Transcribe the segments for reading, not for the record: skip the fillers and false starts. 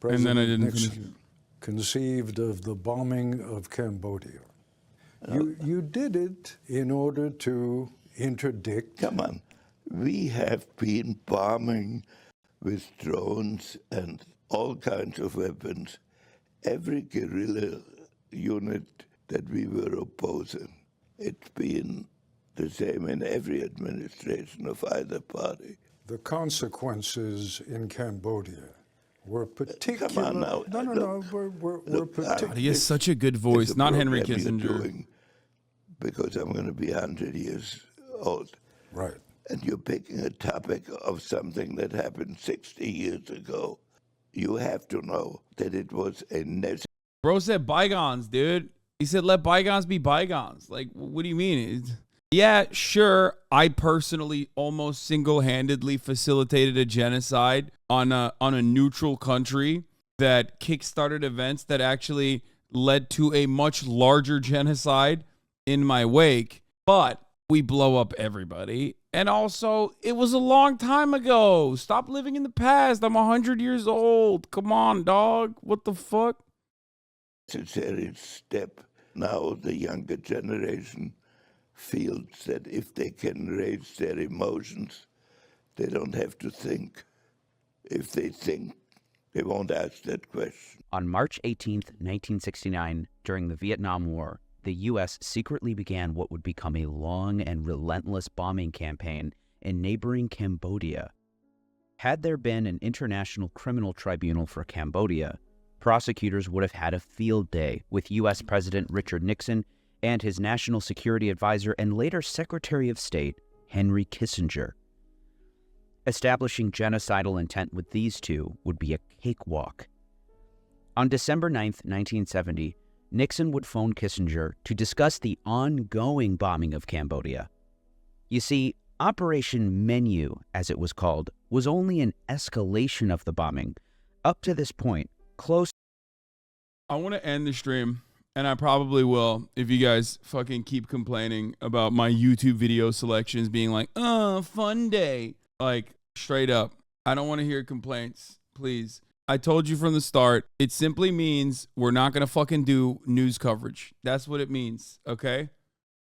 and then I didn't Nixon finish it. conceived of the bombing of Cambodia. You did it in order to interdict. Come on. We have been bombing with drones and all kinds of weapons every guerrilla unit that we were opposing. It's been the same in every administration of either party. The consequences in Cambodia were particular. Come on now. No. We're particular. He has such a good voice. Not Henry Program you're Kissinger. doing, because I'm going to be 100 years old. Right. And you're picking a topic of something that happened 60 years ago. You have to know that it was a necessary. Bro said bygones, dude. He said let bygones be bygones. Like, what do you mean? Yeah, sure. I personally almost single-handedly facilitated a genocide on a neutral country that kickstarted events that actually led to a much larger genocide in my wake. But we blow up everybody. And also, it was a long time ago. Stop living in the past. I'm 100 years old. Come on, dog. What the fuck? Necessary step. Now the younger generation feels that if they can raise their emotions, they don't have to think. If they think, they won't ask that question. On March 18, 1969, during the Vietnam War, the U.S. secretly began what would become a long and relentless bombing campaign in neighboring Cambodia. Had there been an international criminal tribunal for Cambodia, prosecutors would have had a field day with U.S. President Richard Nixon and his national security advisor and later Secretary of State, Henry Kissinger. Establishing genocidal intent with these two would be a cakewalk. On December 9, 1970, Nixon would phone Kissinger to discuss the ongoing bombing of Cambodia. You see, Operation Menu, as it was called, was only an escalation of the bombing. Up to this point, close. I want to end the stream, and I probably will if you guys fucking keep complaining about my YouTube video selections being like, fun day. Like, straight up. I don't want to hear complaints, please. I told you from the start, it simply means we're not going to fucking do news coverage. That's what it means, okay?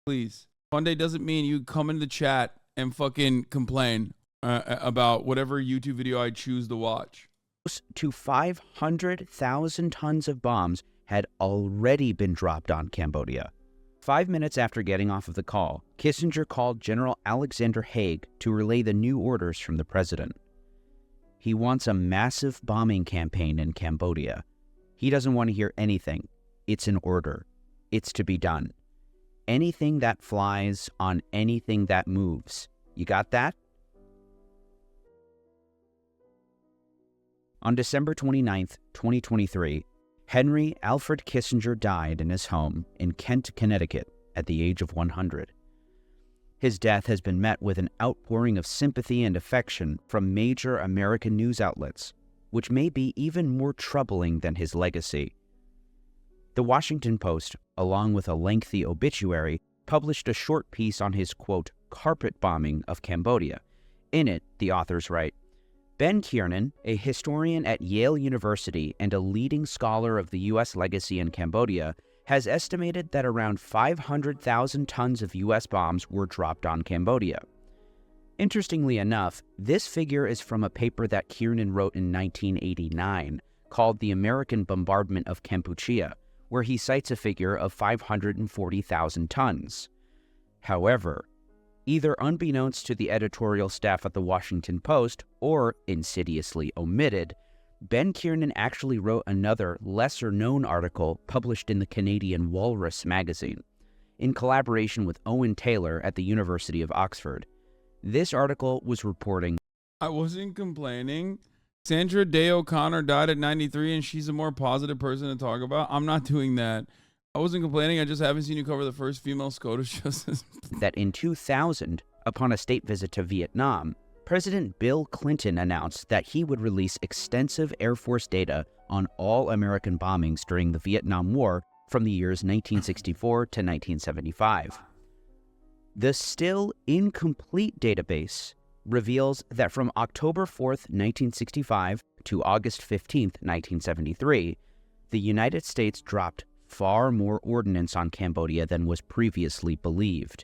Please. Fun day doesn't mean you come into the chat and fucking complain about whatever YouTube video I choose to watch. To 500,000 tons of bombs had already been dropped on Cambodia. 5 minutes after getting off of the call, Kissinger called General Alexander Haig to relay the new orders from the president. He wants a massive bombing campaign in Cambodia. He doesn't want to hear anything. It's an order. It's to be done. Anything that flies on anything that moves. You got that? On December 29, 2023, Henry Alfred Kissinger died in his home in Kent, Connecticut, at the age of 100. His death has been met with an outpouring of sympathy and affection from major American news outlets, which may be even more troubling than his legacy. The Washington Post, along with a lengthy obituary, published a short piece on his, quote, carpet bombing of Cambodia. In it, the authors write, Ben Kiernan, a historian at Yale University and a leading scholar of the U.S. legacy in Cambodia, has estimated that around 500,000 tons of U.S. bombs were dropped on Cambodia. Interestingly enough, this figure is from a paper that Kiernan wrote in 1989 called The American Bombardment of Kampuchea, where he cites a figure of 540,000 tons. However, either unbeknownst to the editorial staff at the Washington Post or insidiously omitted, Ben Kiernan actually wrote another, lesser-known article published in the Canadian Walrus magazine, in collaboration with Owen Taylor at the University of Oxford. This article was reporting, I wasn't complaining. Sandra Day O'Connor died at 93 and she's a more positive person to talk about. I'm not doing that. I wasn't complaining. I just haven't seen you cover the first female SCOTUS justice. that in 2000, upon a state visit to Vietnam, President Bill Clinton announced that he would release extensive Air Force data on all American bombings during the Vietnam War from the years 1964 to 1975. The still incomplete database reveals that from October 4, 1965 to August 15, 1973, the United States dropped far more ordnance on Cambodia than was previously believed.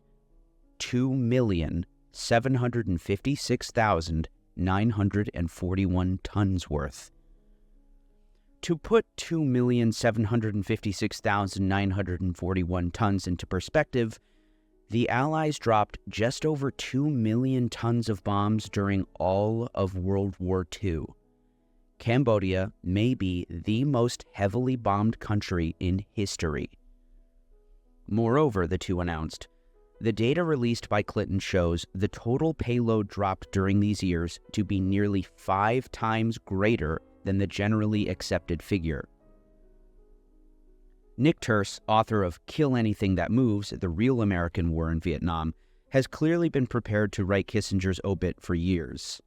2,756,941 tons worth. To put 2,756,941 tons into perspective, the Allies dropped just over 2 million tons of bombs during all of World War II. Cambodia may be the most heavily bombed country in history. Moreover, the two announced, the data released by Clinton shows the total payload dropped during these years to be nearly 5 times greater than the generally accepted figure. Nick Turse, author of Kill Anything That Moves, The Real American War in Vietnam, has clearly been prepared to write Kissinger's obit for years.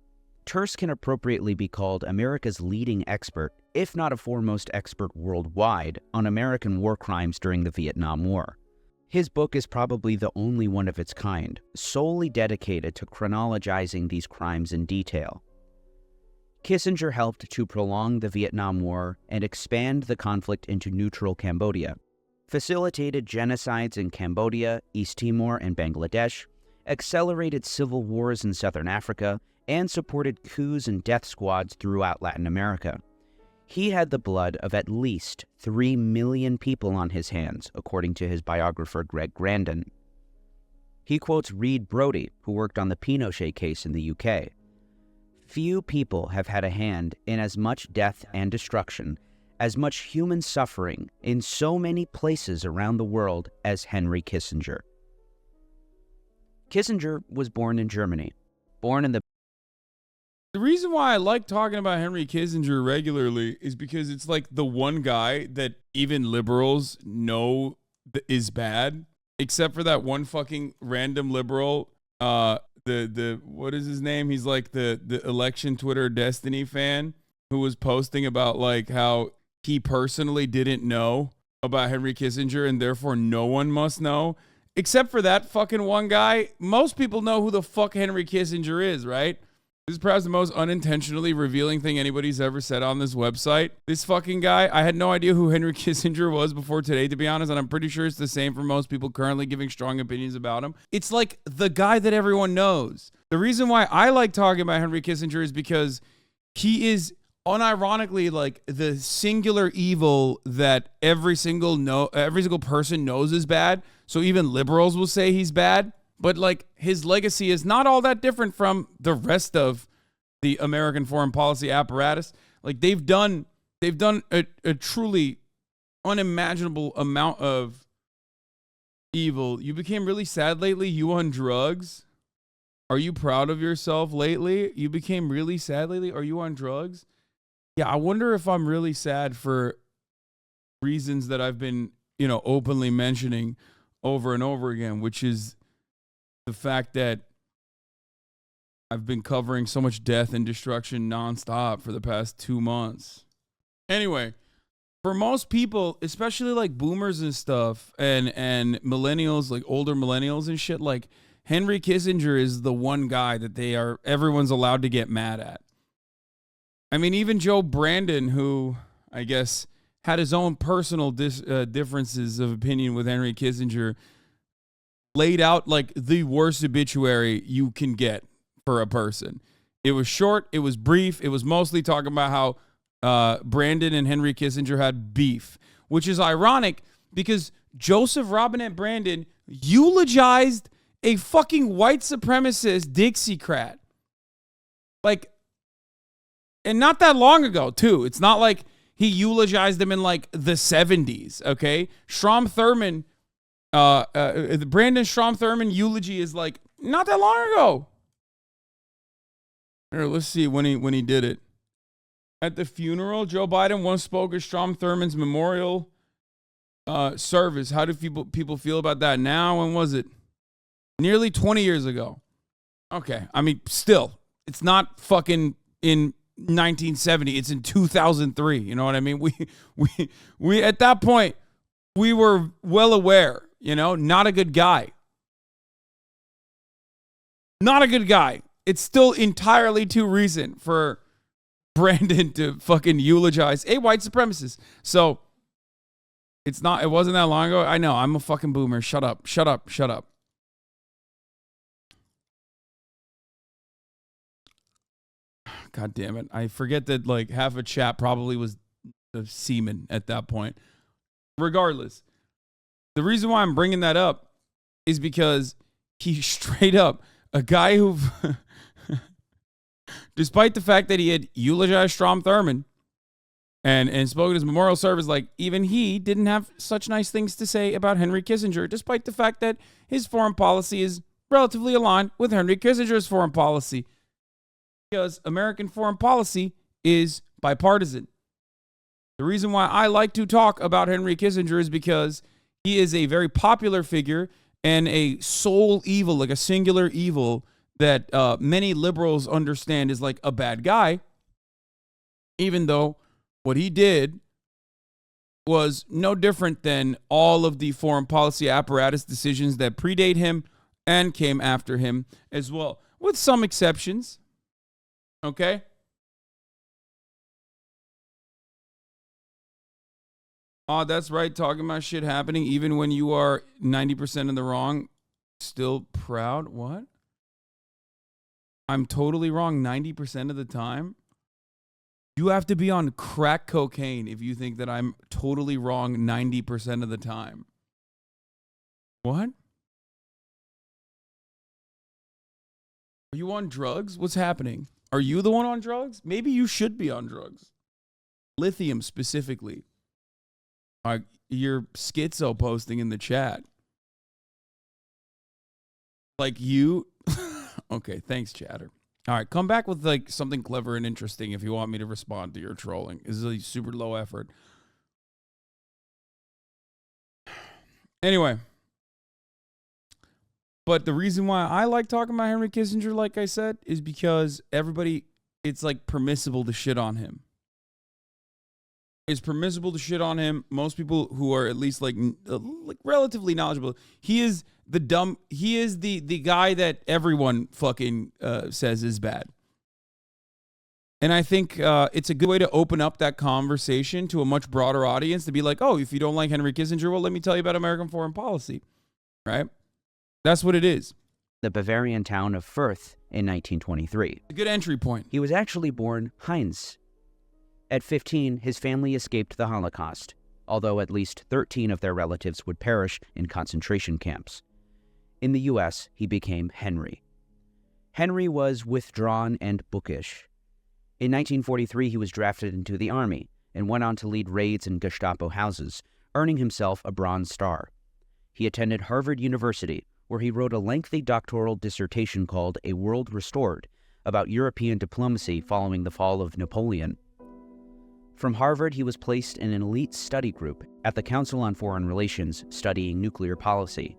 Turse can appropriately be called America's leading expert, if not a foremost expert worldwide, on American war crimes during the Vietnam War. His book is probably the only one of its kind, solely dedicated to chronologizing these crimes in detail. Kissinger helped to prolong the Vietnam War and expand the conflict into neutral Cambodia, facilitated genocides in Cambodia, East Timor, and Bangladesh, accelerated civil wars in southern Africa, and supported coups and death squads throughout Latin America. He had the blood of at least 3 million people on his hands, according to his biographer Greg Grandin. He quotes Reed Brody, who worked on the Pinochet case in the UK. Few people have had a hand in as much death and destruction, as much human suffering in so many places around the world as Henry Kissinger. Kissinger was born in Germany, born in the reason why I like talking about Henry Kissinger regularly is because it's like the one guy that even liberals know is bad, except for that one fucking random liberal, the what is his name? He's like the election Twitter Destiny fan who was posting about like how he personally didn't know about Henry Kissinger and therefore no one must know. Except for that fucking one guy, most people know who the fuck Henry Kissinger is, right? This is perhaps the most unintentionally revealing thing anybody's ever said on this website. This fucking guy, I had no idea who Henry Kissinger was before today, to be honest, and I'm pretty sure it's the same for most people currently giving strong opinions about him. It's like the guy that everyone knows. The reason why I like talking about Henry Kissinger is because he is unironically like the singular evil that every single person knows is bad. So even liberals will say he's bad. But like his legacy is not all that different from the rest of the American foreign policy apparatus. Like they've done a truly unimaginable amount of evil. You became really sad lately. You on drugs? Are you proud of yourself lately? You became really sad lately. Are you on drugs? Yeah, I wonder if I'm really sad for reasons that I've been, openly mentioning over and over again, which is the fact that I've been covering so much death and destruction nonstop for the past 2 months. Anyway, for most people, especially like boomers and stuff and millennials, like older millennials and shit, like Henry Kissinger is the one guy that everyone's allowed to get mad at. I mean, even Joe Brandon, who I guess had his own personal differences of opinion with Henry Kissinger, laid out like the worst obituary you can get for a person. It was short. It was brief. It was mostly talking about how Brandon and Henry Kissinger had beef, which is ironic because Joseph Robinette Brandon eulogized a fucking white supremacist Dixiecrat. Like, and not that long ago, too. It's not like he eulogized him in like the 70s, okay? Strom Thurmond, the Brandon Strom Thurmond eulogy is like not that long ago. Here, let's see when he did it. At the funeral, Joe Biden once spoke at Strom Thurmond's memorial service. How do people feel about that now? When was it? Nearly 20 years ago. Okay, I mean, still, it's not fucking in 1970. It's in 2003. You know what I mean? We at that point we were well aware. Not a good guy. Not a good guy. It's still entirely too recent for Brandon to fucking eulogize a white supremacist. So it wasn't that long ago. I know, I'm a fucking boomer. Shut up. God damn it. I forget that like half a chat probably was a semen at that point. Regardless, the reason why I'm bringing that up is because he straight up, a guy who, despite the fact that he had eulogized Strom Thurmond and spoken at his memorial service, like even he didn't have such nice things to say about Henry Kissinger, despite the fact that his foreign policy is relatively aligned with Henry Kissinger's foreign policy. Because American foreign policy is bipartisan. The reason why I like to talk about Henry Kissinger is because he is a very popular figure and a sole evil, like a singular evil that many liberals understand is like a bad guy, even though what he did was no different than all of the foreign policy apparatus decisions that predate him and came after him as well, with some exceptions. Okay? Oh, that's right. Talking about shit happening even when you are 90% in the wrong. Still proud? What? I'm totally wrong 90% of the time? You have to be on crack cocaine if you think that I'm totally wrong 90% of the time. What? Are you on drugs? What's happening? Are you the one on drugs? Maybe you should be on drugs. Lithium specifically. You're schizo posting in the chat. Like you? Okay, thanks, chatter. All right, come back with like something clever and interesting if you want me to respond to your trolling. This is a super low effort. Anyway. But the reason why I like talking about Henry Kissinger, like I said, is because it's like permissible to shit on him. It's permissible to shit on him. Most people who are at least like relatively knowledgeable, he is the guy that everyone fucking says is bad. And I think it's a good way to open up that conversation to a much broader audience to be like, oh, if you don't like Henry Kissinger, well, let me tell you about American foreign policy, right? That's what it is. The Bavarian town of Fürth in 1923. A good entry point. He was actually born Heinz. At 15, his family escaped the Holocaust, although at least 13 of their relatives would perish in concentration camps. In the U.S., he became Henry. Henry was withdrawn and bookish. In 1943, he was drafted into the Army and went on to lead raids in Gestapo houses, earning himself a Bronze Star. He attended Harvard University, where he wrote a lengthy doctoral dissertation called A World Restored about European diplomacy following the fall of Napoleon. From Harvard, he was placed in an elite study group at the Council on Foreign Relations studying nuclear policy.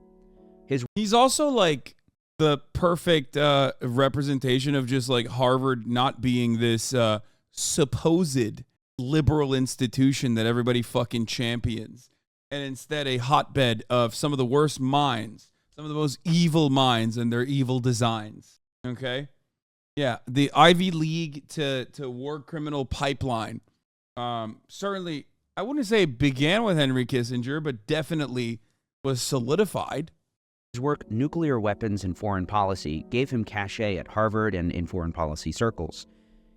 He's also like the perfect representation of just like Harvard not being this supposed liberal institution that everybody fucking champions, and instead a hotbed of some of the worst minds, some of the most evil minds and their evil designs. Okay? Yeah, the Ivy League to war criminal pipeline. Certainly, I wouldn't say it began with Henry Kissinger, but definitely was solidified. His work, Nuclear Weapons and Foreign Policy, gave him cachet at Harvard and in foreign policy circles.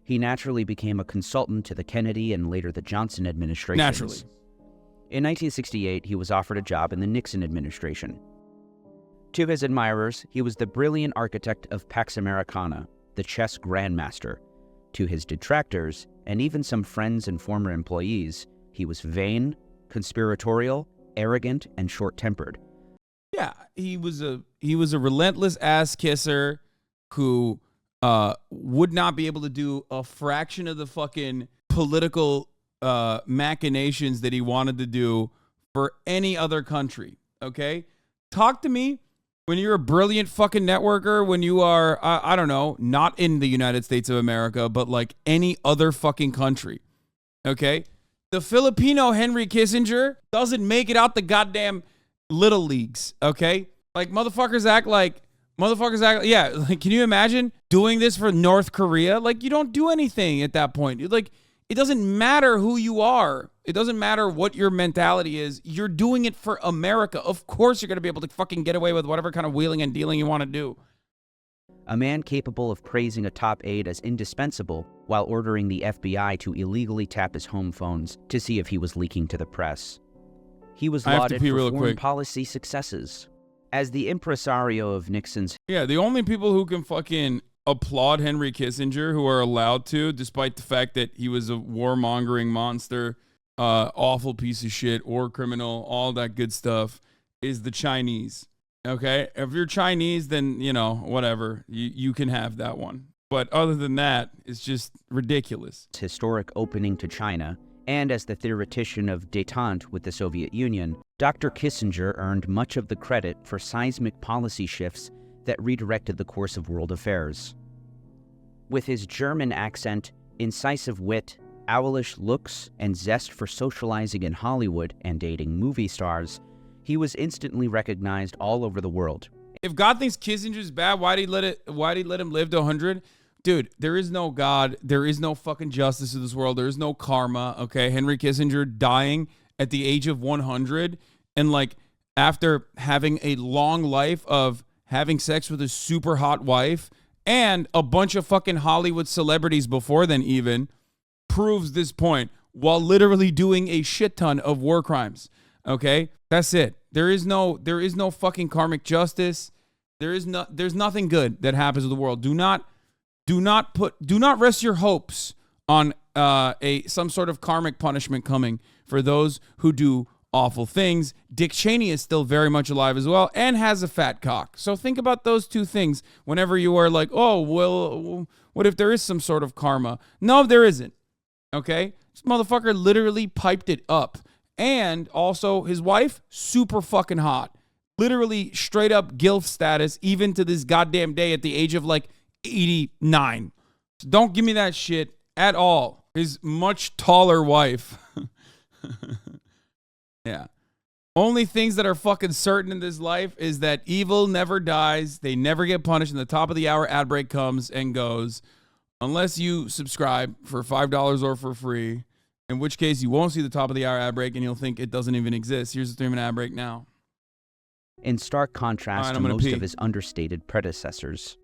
He naturally became a consultant to the Kennedy and later the Johnson administrations. Naturally. In 1968, he was offered a job in the Nixon administration. To his admirers, he was the brilliant architect of Pax Americana, the chess grandmaster. To his detractors, and even some friends and former employees, he was vain, conspiratorial, arrogant, and short-tempered. Yeah, he was a relentless ass kisser who would not be able to do a fraction of the fucking political machinations that he wanted to do for any other country. Okay, talk to me when you're a brilliant fucking networker, when you are, I don't know, not in the United States of America, but like any other fucking country. Okay, the Filipino Henry Kissinger doesn't make it out the goddamn little leagues. Okay, like motherfuckers act like Motherfuckers act, yeah, like, can you imagine doing this for North Korea? Like, you don't do anything at that point. Like, it doesn't matter who you are. It doesn't matter what your mentality is. You're doing it for America. Of course you're going to be able to fucking get away with whatever kind of wheeling and dealing you want to do. A man capable of praising a top aide as indispensable while ordering the FBI to illegally tap his home phones to see if he was leaking to the press. He was lauded for foreign policy successes. As the impresario of Nixon's... Yeah, the only people who can fucking applaud Henry Kissinger, who are allowed to, despite the fact that he was a warmongering monster, awful piece of shit, war criminal, all that good stuff, is the Chinese. Okay? If you're Chinese, then, you know, whatever. You can have that one. But other than that, it's just ridiculous. Historic opening to China, and as the theoretician of détente with the Soviet Union, Dr. Kissinger earned much of the credit for seismic policy shifts that redirected the course of world affairs. With his German accent, incisive wit, owlish looks, and zest for socializing in Hollywood and dating movie stars, he was instantly recognized all over the world. If God thinks Kissinger's bad, why'd he let him live to 100? Dude, there is no God. There is no fucking justice in this world. There is no karma, okay? Henry Kissinger dying at the age of 100 and, like, after having a long life of having sex with a super hot wife and a bunch of fucking Hollywood celebrities before then even, proves this point while literally doing a shit ton of war crimes, okay? That's it. There is no fucking karmic justice. There's nothing good that happens in the world. Do not rest your hopes on some sort of karmic punishment coming for those who do awful things. Dick Cheney is still very much alive as well and has a fat cock. So think about those two things whenever you are like, oh, well, what if there is some sort of karma? No, there isn't. Okay? This motherfucker literally piped it up. And also his wife, super fucking hot. Literally straight up GILF status even to this goddamn day at the age of like 89. So don't give me that shit at all. His much taller wife. Yeah. Only things that are fucking certain in this life is that evil never dies. They never get punished. And the top of the hour ad break comes and goes. Unless you subscribe for $5 or for free. In which case you won't see the top of the hour ad break and you'll think it doesn't even exist. Here's the 3-minute ad break now. In stark contrast to most of his understated predecessors.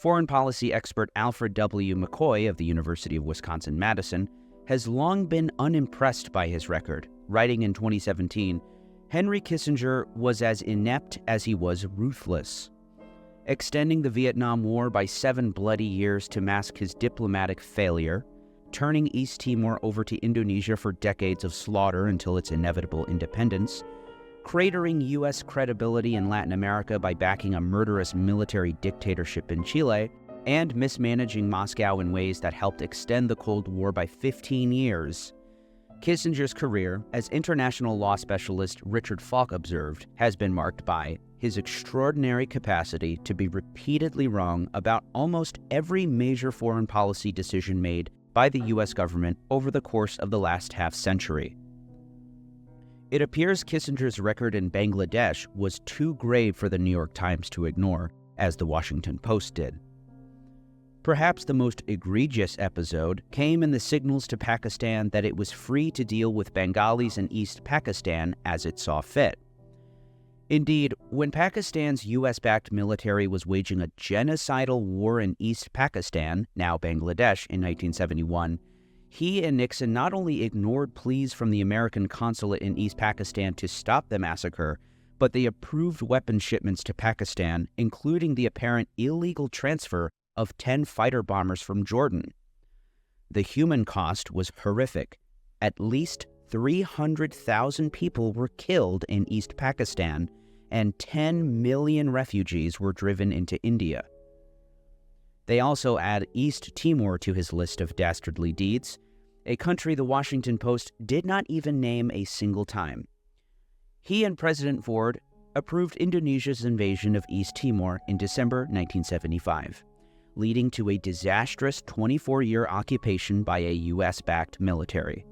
Foreign policy expert Alfred W. McCoy of the University of Wisconsin-Madison has long been unimpressed by his record, writing in 2017, Henry Kissinger was as inept as he was ruthless. Extending the Vietnam War by 7 bloody years to mask his diplomatic failure, turning East Timor over to Indonesia for decades of slaughter until its inevitable independence, cratering U.S. credibility in Latin America by backing a murderous military dictatorship in Chile, and mismanaging Moscow in ways that helped extend the Cold War by 15 years. Kissinger's career, as international law specialist Richard Falk observed, has been marked by his extraordinary capacity to be repeatedly wrong about almost every major foreign policy decision made by the U.S. government over the course of the last half-century. It appears Kissinger's record in Bangladesh was too grave for the New York Times to ignore, as the Washington Post did. Perhaps the most egregious episode came in the signals to Pakistan that it was free to deal with Bengalis in East Pakistan as it saw fit. Indeed, when Pakistan's U.S.-backed military was waging a genocidal war in East Pakistan, now Bangladesh, in 1971, he and Nixon not only ignored pleas from the American consulate in East Pakistan to stop the massacre, but they approved weapon shipments to Pakistan, including the apparent illegal transfer of 10 fighter bombers from Jordan. The human cost was horrific. At least 300,000 people were killed in East Pakistan, and 10 million refugees were driven into India. They also add East Timor to his list of dastardly deeds, a country the Washington Post did not even name a single time. He and President Ford approved Indonesia's invasion of East Timor in December 1975, leading to a disastrous 24-year occupation by a U.S.-backed military.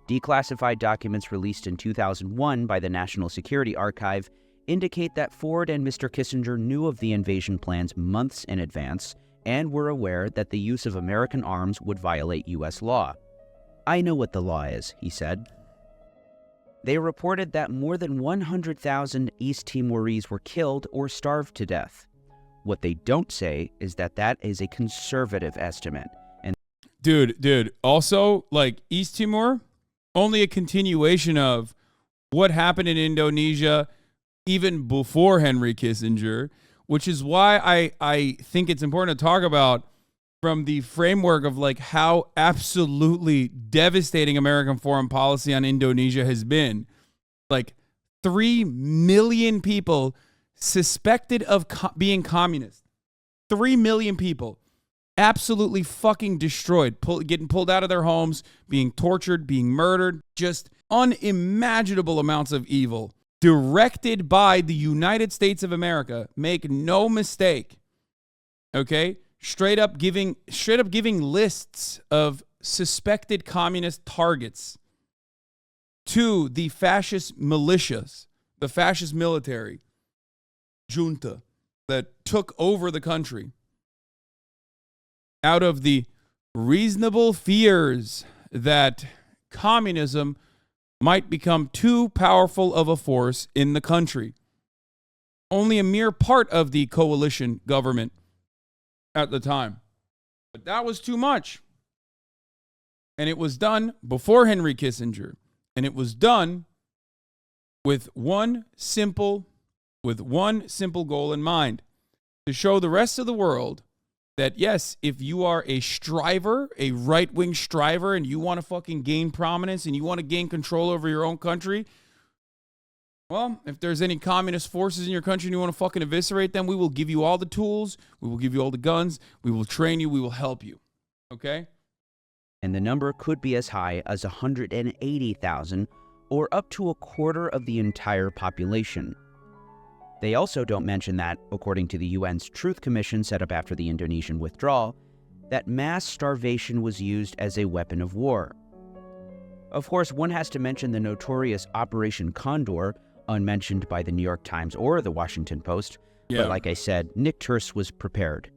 Declassified documents released in 2001 by the National Security Archive indicate that Ford and Mr. Kissinger knew of the invasion plans months in advance and were aware that the use of American arms would violate U.S. law. "I know what the law is," he said. They reported that more than 100,000 East Timorese were killed or starved to death. What they don't say is that that is a conservative estimate. And Dude, also, like, East Timor, only a continuation of what happened in Indonesia even before Henry Kissinger, which is why I think it's important to talk about from the framework of, like, how absolutely devastating American foreign policy on Indonesia has been. Like, 3 million people suspected of being communist. 3 million people absolutely fucking destroyed, getting pulled out of their homes, being tortured, being murdered, just unimaginable amounts of evil directed by the United States of America. Make no mistake. Okay? Straight up giving lists of suspected communist targets to the fascist militias, the fascist military junta that took over the country out of the reasonable fears that communism might become too powerful of a force in the country. Only a mere part of the coalition government at the time. But that was too much. And it was done before Henry Kissinger. And it was done with one simple goal in mind: to show the rest of the world that, yes, if you are a striver, a right-wing striver, and you want to fucking gain prominence and you want to gain control over your own country, well, if there's any communist forces in your country and you want to fucking eviscerate them, we will give you all the tools, we will give you all the guns, we will train you, we will help you. Okay? And the number could be as high as 180,000, or up to a quarter of the entire population. They also don't mention that, according to the UN's Truth Commission set up after the Indonesian withdrawal, that mass starvation was used as a weapon of war. Of course, one has to mention the notorious Operation Condor, unmentioned by the New York Times or the Washington Post, but like I said, Nick Turse was prepared.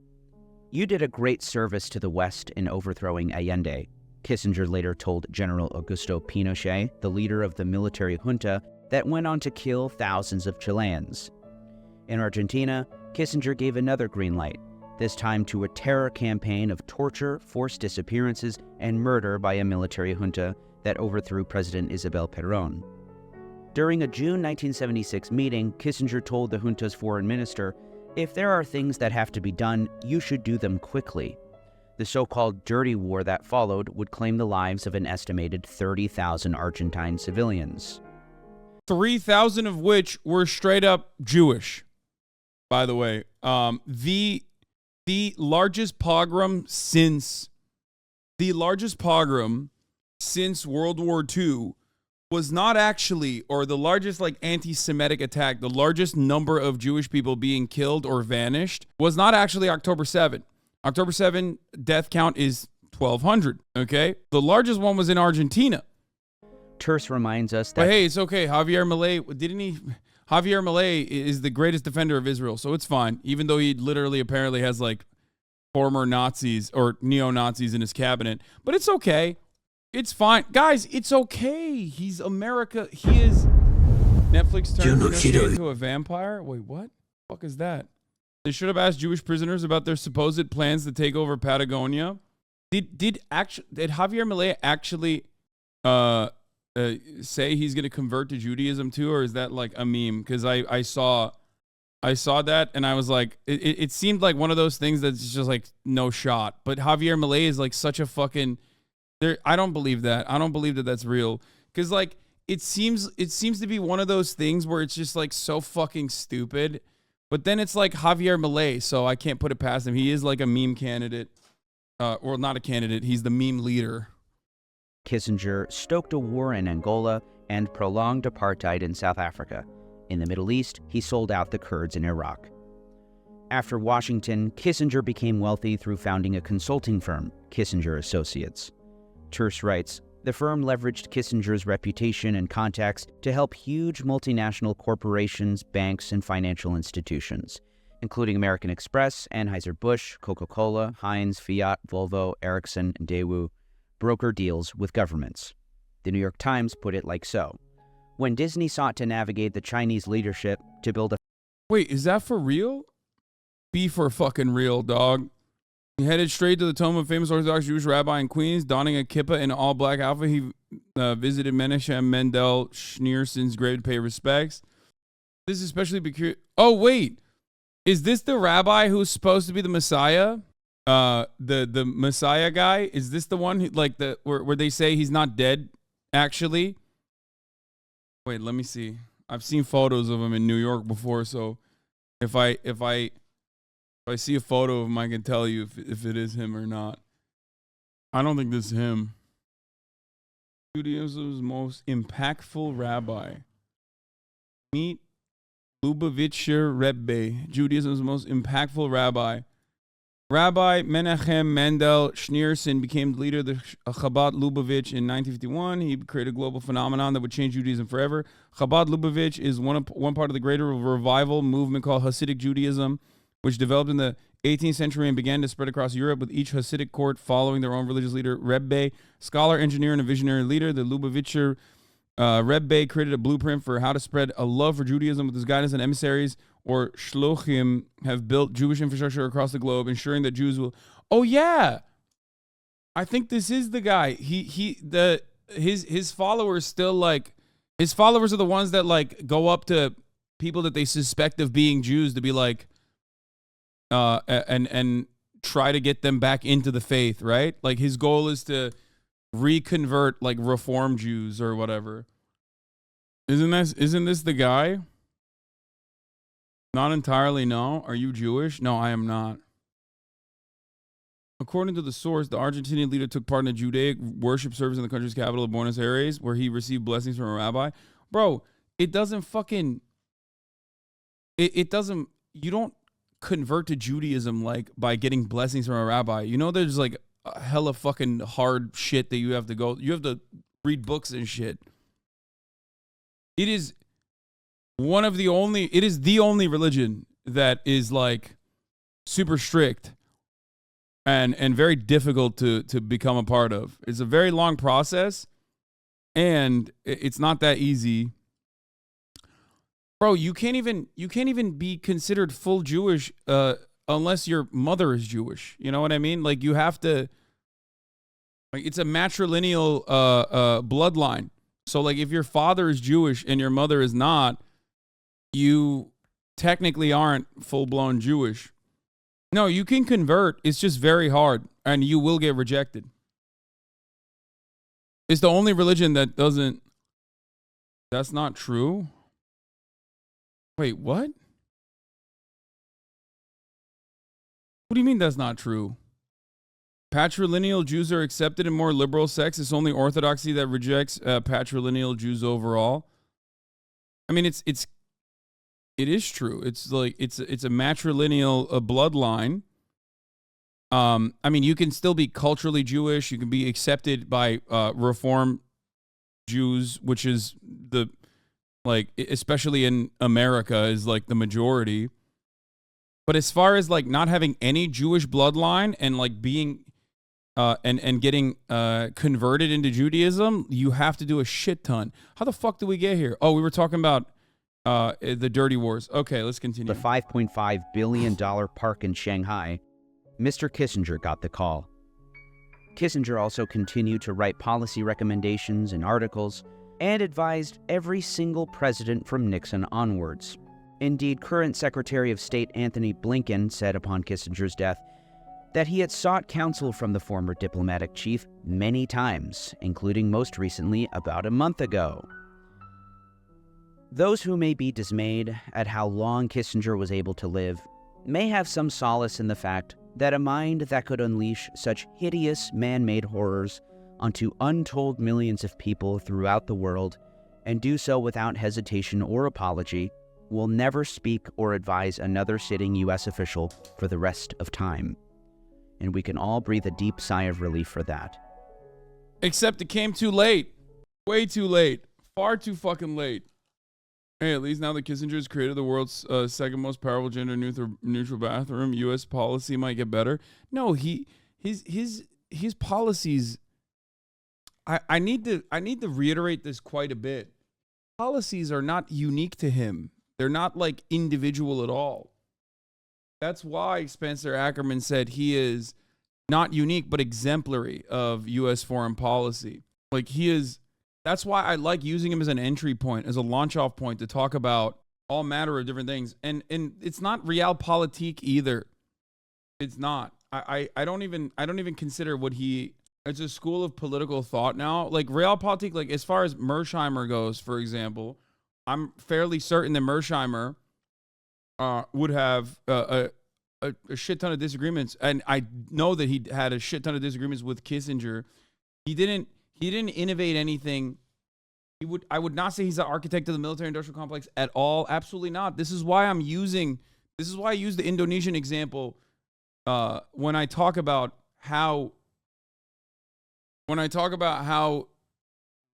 "You did a great service to the West in overthrowing Allende," Kissinger later told General Augusto Pinochet, the leader of the military junta that went on to kill thousands of Chileans. In Argentina, Kissinger gave another green light, this time to a terror campaign of torture, forced disappearances, and murder by a military junta that overthrew President Isabel Perón. During a June 1976 meeting, Kissinger told the junta's foreign minister, "If there are things that have to be done, you should do them quickly." The so-called dirty war that followed would claim the lives of an estimated 30,000 Argentine civilians. 3,000 of which were straight up Jewish, by the way. The largest pogrom since World War II was not actually, or the largest like anti-Semitic attack, the largest number of Jewish people being killed or vanished was not actually October 7. October 7 death count is 1,200, okay? The largest one was in Argentina. Turse reminds us that... But hey, it's okay. Javier Milei is the greatest defender of Israel, so it's fine. Even though he literally apparently has like former Nazis or neo-Nazis in his cabinet. But it's okay. It's fine. Guys, it's okay. He's America. He is... Netflix turned Pinochet into a vampire? Wait, what? The fuck is that? They should have asked Jewish prisoners about their supposed plans to take over Patagonia. Did Javier Milei actually say he's going to convert to Judaism too, or is that like a meme? Because I saw that and I was like, it seemed like one of those things that's just like no shot. But Javier Milei is like such a fucking... I don't believe that. I don't believe that that's real. Because like it seems to be one of those things where it's just like so fucking stupid. But then it's like Javier Milei, so I can't put it past him. He is like a meme candidate. Or not a candidate. He's the meme leader. Kissinger stoked a war in Angola and prolonged apartheid in South Africa. In the Middle East, he sold out the Kurds in Iraq. After Washington, Kissinger became wealthy through founding a consulting firm, Kissinger Associates. Turse writes, The firm leveraged Kissinger's reputation and contacts to help huge multinational corporations, banks, and financial institutions, including American Express, Anheuser-Busch, Coca-Cola, Heinz, Fiat, Volvo, Ericsson, and Daewoo, broker deals with governments. The New York Times put it like so. When Disney sought to navigate the Chinese leadership to build a... Wait, is that for real? Be for fucking real, dog. He headed straight to the tomb of famous Orthodox Jewish rabbi in Queens, donning a kippah in all-black outfit. He visited Menachem Mendel Schneerson's grave to pay respects. This is especially peculiar. Oh, wait. Is this the rabbi who's supposed to be the Messiah? The Messiah guy? Is this the one who, like where they say he's not dead, actually? Wait, let me see. I've seen photos of him in New York before, so if I see a photo of him, I can tell you if it is him or not. I don't think this is him. Judaism's most impactful rabbi. Meet Lubavitcher Rebbe, Judaism's most impactful rabbi. Rabbi Menachem Mendel Schneerson became the leader of the Chabad Lubavitch in 1951. He created a global phenomenon that would change Judaism forever. Chabad Lubavitch is one part of the greater revival movement called Hasidic Judaism, which developed in the 18th century and began to spread across Europe, with each Hasidic court following their own religious leader. Rebbe, scholar, engineer, and a visionary leader, the Lubavitcher Rebbe created a blueprint for how to spread a love for Judaism. With his guidance, and emissaries, or shluchim, have built Jewish infrastructure across the globe, ensuring that Jews will... Oh, yeah! I think this is the guy. His followers still, like... His followers are the ones that, like, go up to people that they suspect of being Jews to be like... and try to get them back into the faith, right? Like, his goal is to reconvert, like, Reform Jews or whatever. Isn't this the guy? Not entirely, no. Are you Jewish? No, I am not. According to the source, the Argentinian leader took part in a Judaic worship service in the country's capital of Buenos Aires, where he received blessings from a rabbi. Bro, it doesn't fucking... It doesn't... You don't convert to Judaism, like, by getting blessings from a rabbi. You know, there's, like, a hella fucking hard shit that you have to go... You have to read books and shit. It is the only religion that is, like, super strict and very difficult to become a part of. It's a very long process, and it's not that easy. Bro, you can't even be considered full Jewish unless your mother is Jewish. You know what I mean? Like, you have to... Like, it's a matrilineal bloodline. So, like, if your father is Jewish and your mother is not, you technically aren't full-blown Jewish. No, you can convert. It's just very hard, and you will get rejected. It's the only religion that doesn't... That's not true? Wait, what? What do you mean that's not true? Patrilineal Jews are accepted in more liberal sects. It's only Orthodoxy that rejects patrilineal Jews overall. I mean, it is true. It's like it's a matrilineal bloodline. I mean, you can still be culturally Jewish. You can be accepted by Reform Jews, which is the, like, especially in America, is like the majority. But as far as, like, not having any Jewish bloodline and, like, being and getting converted into Judaism, you have to do a shit ton. How the fuck did we get here? Oh, we were talking about the dirty wars. Okay, let's continue. The $5.5 billion park in Shanghai, Mr. Kissinger got the call. Kissinger also continued to write policy recommendations and articles, and advised every single president from Nixon onwards. Indeed, current Secretary of State Anthony Blinken said upon Kissinger's death that he had sought counsel from the former diplomatic chief many times, including most recently about a month ago. Those who may be dismayed at how long Kissinger was able to live may have some solace in the fact that a mind that could unleash such hideous man-made horrors onto untold millions of people throughout the world, and do so without hesitation or apology, will never speak or advise another sitting U.S. official for the rest of time. And we can all breathe a deep sigh of relief for that. Except it came too late. Way too late. Far too fucking late. Hey, at least now that Kissinger has created the world's second most powerful gender neutral bathroom, U.S. policy might get better. No, his policies. I need to reiterate this quite a bit. Policies are not unique to him. They're not like individual at all. That's why Spencer Ackerman said he is not unique but exemplary of U.S. foreign policy. Like he is. That's why I like using him as an entry point, as a launch off point to talk about all matter of different things. And it's not realpolitik either. It's not. I don't even consider what it's a school of political thought now. Like realpolitik, like as far as Mersheimer goes, for example, I'm fairly certain that Mersheimer would have a shit ton of disagreements. And I know that he had a shit ton of disagreements with Kissinger. He didn't innovate anything. I would not say he's the architect of the military-industrial complex at all. Absolutely not. This is why I use the Indonesian example when I talk about how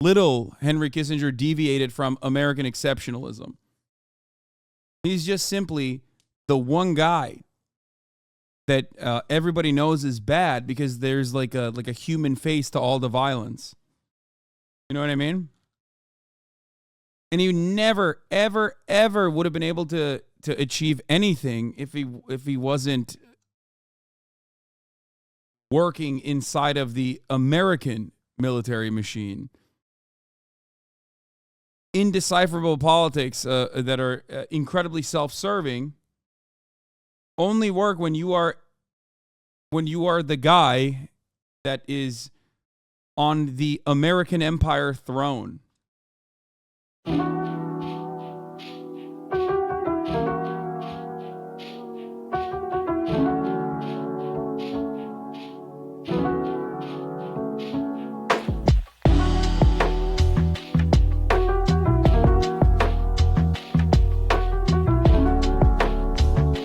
little Henry Kissinger deviated from American exceptionalism. He's just simply the one guy that everybody knows is bad because there's like a human face to all the violence. You know what I mean? And he never, ever, ever would have been able to achieve anything if he wasn't working inside of the American military machine. Indecipherable politics that are incredibly self-serving only work when you are the guy that is on the American empire throne.